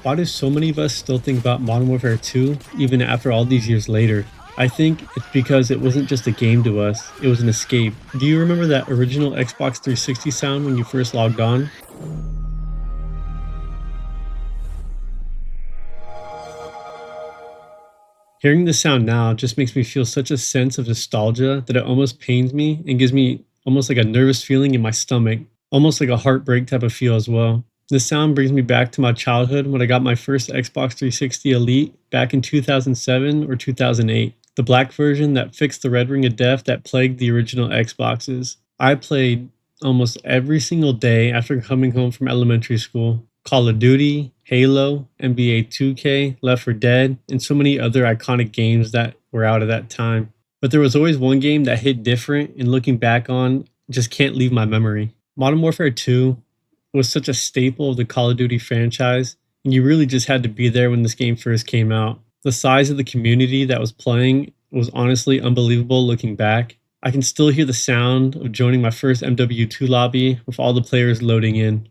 Why do so many of us still think about Modern Warfare 2 even after all these years later? I think it's because it wasn't just a game to us, it was an escape. Do you remember that original Xbox 360 sound when you first logged on? Hearing the sound now just makes me feel such a sense of nostalgia that it almost pains me and gives me almost like a nervous feeling in my stomach, almost like a heartbreak type of feel as well. This sound brings me back to my childhood when I got my first Xbox 360 Elite back in 2007 or 2008, the black version that fixed the red ring of death that plagued the original Xboxes. I played almost every single day after coming home from elementary school. Call of Duty, Halo, NBA 2K, Left 4 Dead, and so many other iconic games that were out at that time. But there was always one game that hit different, and looking back on, just can't leave my memory. Modern Warfare 2 was such a staple of the Call of Duty franchise, and you really just had to be there when this game first came out. The size of the community that was playing was honestly unbelievable looking back. I can still hear the sound of joining my first MW2 lobby with all the players loading in.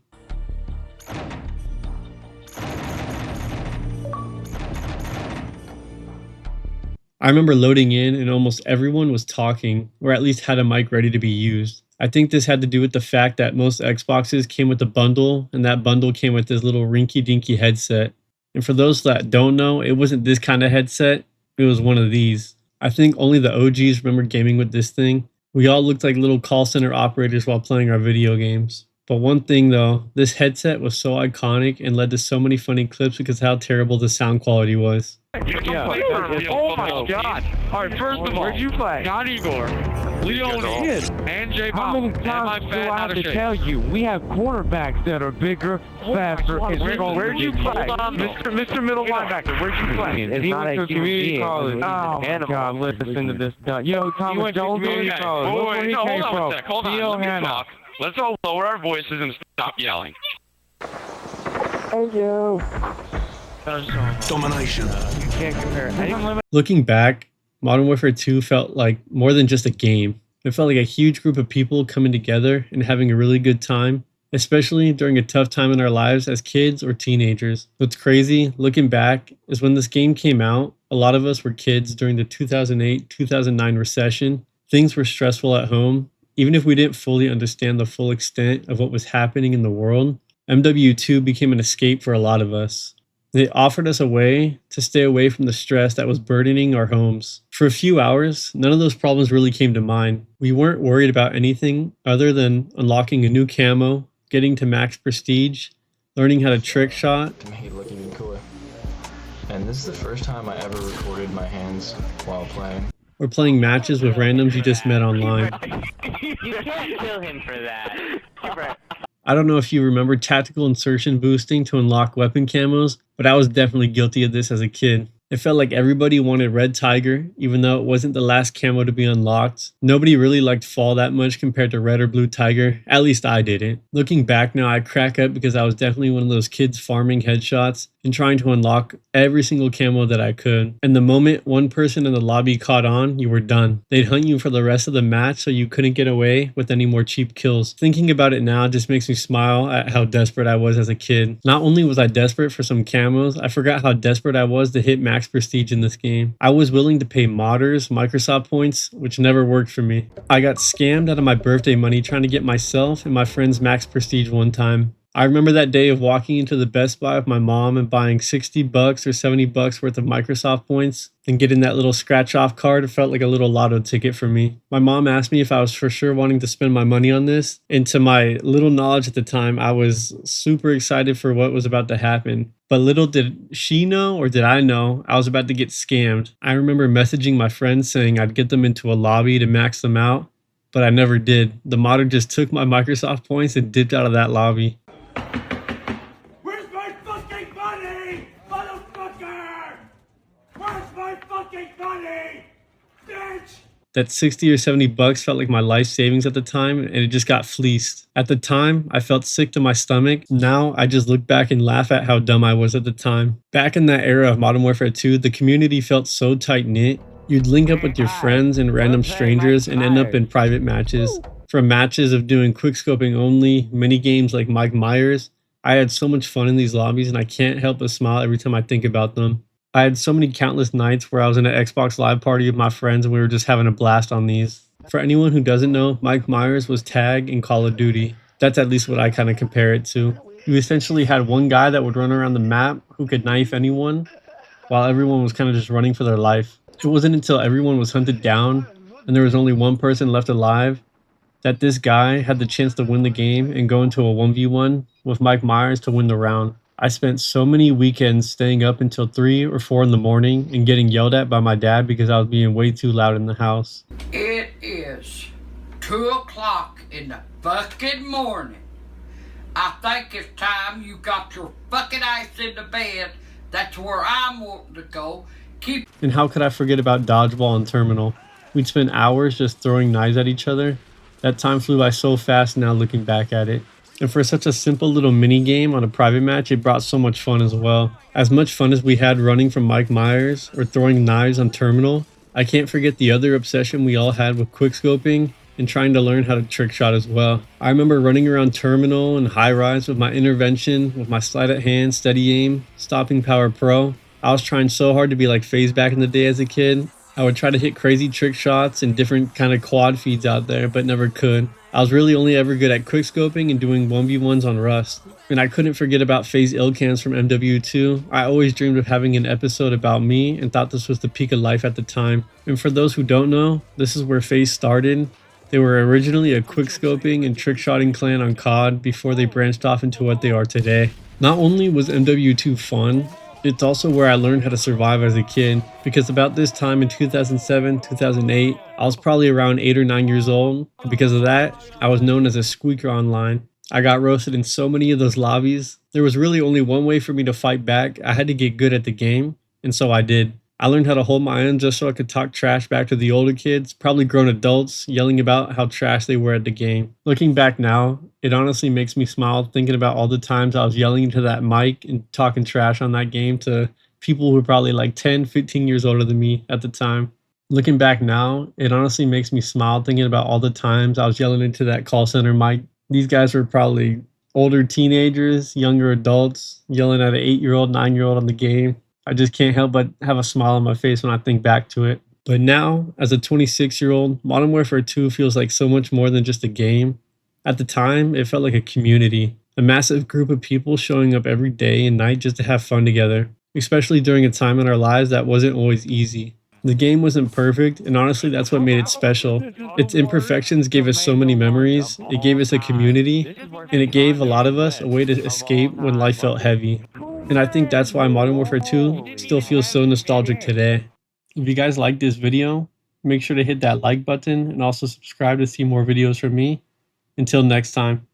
I remember loading in and almost everyone was talking, or at least had a mic ready to be used. I think this had to do with the fact that most Xboxes came with a bundle, and that bundle came with this little rinky dinky headset. And for those that don't know, it wasn't this kind of headset, it was one of these. I think only the OGs remember gaming with this thing. We all looked like little call center operators while playing our video games. But one thing though, this headset was so iconic and led to so many funny clips because how terrible the sound quality was. Yeah. Oh my god. Alright, first of all, where'd you play? Not Igor. Leone and J How many times do I have to tell you? We have quarterbacks that are bigger, faster, and where'd you play? Mr. Middle Linebacker, where'd you play? It's He not went a to community college. Oh my god, listen to this guy. Yo, Thomas Jones, community college. Look where he came from. Hold on, let me talk. Let's all lower our voices and stop yelling. Thank you. Domination. You can't compare. Looking back, Modern Warfare 2 felt like more than just a game. It felt like a huge group of people coming together and having a really good time, especially during a tough time in our lives as kids or teenagers. What's crazy, looking back, is when this game came out, a lot of us were kids during the 2008-2009 recession. Things were stressful at home. Even if we didn't fully understand the full extent of what was happening in the world, MW2 became an escape for a lot of us. It offered us a way to stay away from the stress that was burdening our homes. For a few hours, none of those problems really came to mind. We weren't worried about anything other than unlocking a new camo, getting to max prestige, learning how to trick shot. I hate looking in cooler. And this is the first time I ever recorded my hands while playing. Or playing matches with randoms you just met online. You can't kill him for that. I don't know if you remember tactical insertion boosting to unlock weapon camos, but I was definitely guilty of this as a kid. It felt like everybody wanted Red Tiger, even though it wasn't the last camo to be unlocked. Nobody really liked Fall that much compared to Red or Blue Tiger, at least I didn't. Looking back now, I crack up because I was definitely one of those kids farming headshots and trying to unlock every single camo that I could. And the moment one person in the lobby caught on, you were done. They'd hunt you for the rest of the match so you couldn't get away with any more cheap kills. Thinking about it now just makes me smile at how desperate I was as a kid. Not only was I desperate for some camos, I forgot how desperate I was to hit max prestige in this game. I was willing to pay modders Microsoft points, which never worked for me. I got scammed out of my birthday money trying to get myself and my friends max prestige one time. I remember that day of walking into the Best Buy with my mom and buying $60 or $70 worth of Microsoft points and getting that little scratch off card. It felt like a little lotto ticket for me. My mom asked me if I was for sure wanting to spend my money on this, and to my little knowledge at the time, I was super excited for what was about to happen. But little did she know, or did I know, I was about to get scammed. I remember messaging my friends saying I'd get them into a lobby to max them out, but I never did. The modder just took my Microsoft points and dipped out of that lobby. Where's my fucking money? Motherfucker! Where's my fucking money? Bitch! That $60 or $70 felt like my life savings at the time, and it just got fleeced. At the time, I felt sick to my stomach. Now, I just look back and laugh at how dumb I was at the time. Back in that era of Modern Warfare 2, the community felt so tight-knit. You'd link up with your friends and random strangers and end up in private matches. From matches of doing quickscoping only, mini games like Mike Myers, I had so much fun in these lobbies and I can't help but smile every time I think about them. I had so many countless nights where I was in an Xbox Live party with my friends and we were just having a blast on these. For anyone who doesn't know, Mike Myers was Tag in Call of Duty. That's at least what I kind of compare it to. You essentially had one guy that would run around the map who could knife anyone, while everyone was kind of just running for their life. It wasn't until everyone was hunted down and there was only one person left alive that this guy had the chance to win the game and go into a 1v1 with Mike Myers to win the round. I spent so many weekends staying up until 3 or 4 in the morning and getting yelled at by my dad because I was being way too loud in the house. It is 2 o'clock in the fucking morning. I think it's time you got your fucking ass in the bed. That's where I'm wanting to go. And how could I forget about dodgeball and terminal? We'd spend hours just throwing knives at each other. That time flew by so fast now looking back at it. And for such a simple little mini game on a private match, it brought so much fun as well. As much fun as we had running from Mike Myers or throwing knives on terminal, I can't forget the other obsession we all had with quickscoping and trying to learn how to trick shot as well. I remember running around terminal and high rise with my intervention, with my sleight of hand, steady aim, stopping power pro. I was trying so hard to be like FaZe back in the day as a kid. I would try to hit crazy trick shots and different kind of quad feeds out there, but never could. I was really only ever good at quickscoping and doing 1v1s on Rust. And I couldn't forget about FaZe Ilcans from MW2. I always dreamed of having an episode about me and thought this was the peak of life at the time. And for those who don't know, this is where FaZe started. They were originally a quickscoping and trickshotting clan on COD before they branched off into what they are today. Not only was MW2 fun, it's also where I learned how to survive as a kid, because about this time in 2007, 2008, I was probably around 8 or 9 years old. Because of that, I was known as a squeaker online. I got roasted in so many of those lobbies. There was really only one way for me to fight back. I had to get good at the game, and so I did. I learned how to hold my own just so I could talk trash back to the older kids, probably grown adults, yelling about how trash they were at the game. Looking back now, it honestly makes me smile thinking about all the times I was yelling into that mic and talking trash on that game to people who were probably like 10, 15 years older than me at the time. Looking back now, it honestly makes me smile thinking about all the times I was yelling into that call center mic. These guys were probably older teenagers, younger adults, yelling at an 8-year-old, 9-year-old on the game. I just can't help but have a smile on my face when I think back to it. But now, as a 26-year-old, Modern Warfare 2 feels like so much more than just a game. At the time, it felt like a community, a massive group of people showing up every day and night just to have fun together, especially during a time in our lives that wasn't always easy. The game wasn't perfect, and honestly, that's what made it special. Its imperfections gave us so many memories, it gave us a community, and it gave a lot of us a way to escape when life felt heavy. And I think that's why Modern Warfare 2 still feels so nostalgic today. If you guys like this video, make sure to hit that like button and also subscribe to see more videos from me. Until next time.